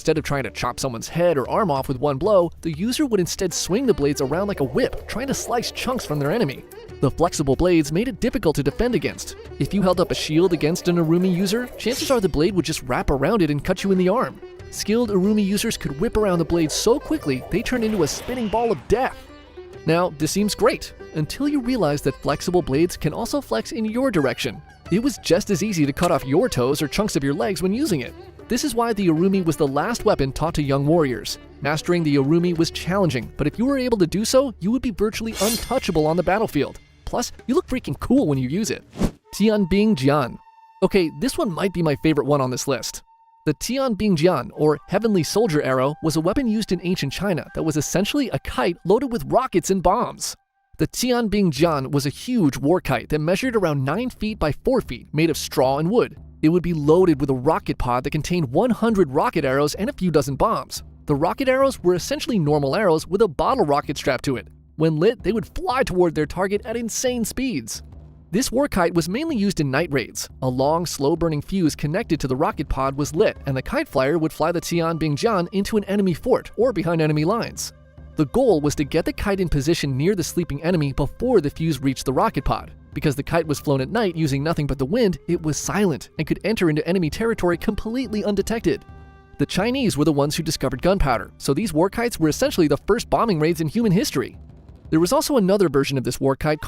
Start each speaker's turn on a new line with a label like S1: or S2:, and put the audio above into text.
S1: Instead of trying to chop someone's head or arm off with one blow, the user would instead swing the blades around like a whip, trying to slice chunks from their enemy. The flexible blades made it difficult to defend against. If you held up a shield against an Urumi user, chances are the blade would just wrap around it and cut you in the arm. Skilled Urumi users could whip around the blade so quickly they turned into a spinning ball of death. Now, this seems great, until you realize that flexible blades can also flex in your direction. It was just as easy to cut off your toes or chunks of your legs when using it. This is why the Urumi was the last weapon taught to young warriors. Mastering the Urumi was challenging, but if you were able to do so, you would be virtually untouchable on the battlefield. Plus, you look freaking cool when you use it. Tianbing Jian. Okay, this one might be my favorite one on this list. The Tianbing Jian, or Heavenly Soldier Arrow, was a weapon used in ancient China that was essentially a kite loaded with rockets and bombs. The Tianbing Jian was a huge war kite that measured around 9 feet by 4 feet, made of straw and wood. It would be loaded with a rocket pod that contained 100 rocket arrows and a few dozen bombs. The rocket arrows were essentially normal arrows with a bottle rocket strapped to it. When lit, they would fly toward their target at insane speeds. This war kite was mainly used in night raids. A long, slow-burning fuse connected to the rocket pod was lit, and the kite flyer would fly the Tianbing Jian into an enemy fort or behind enemy lines. The goal was to get the kite in position near the sleeping enemy before the fuse reached the rocket pod. Because the kite was flown at night using nothing but the wind, it was silent and could enter into enemy territory completely undetected. The Chinese were the ones who discovered gunpowder, so these war kites were essentially the first bombing raids in human history. There was also another version of this war kite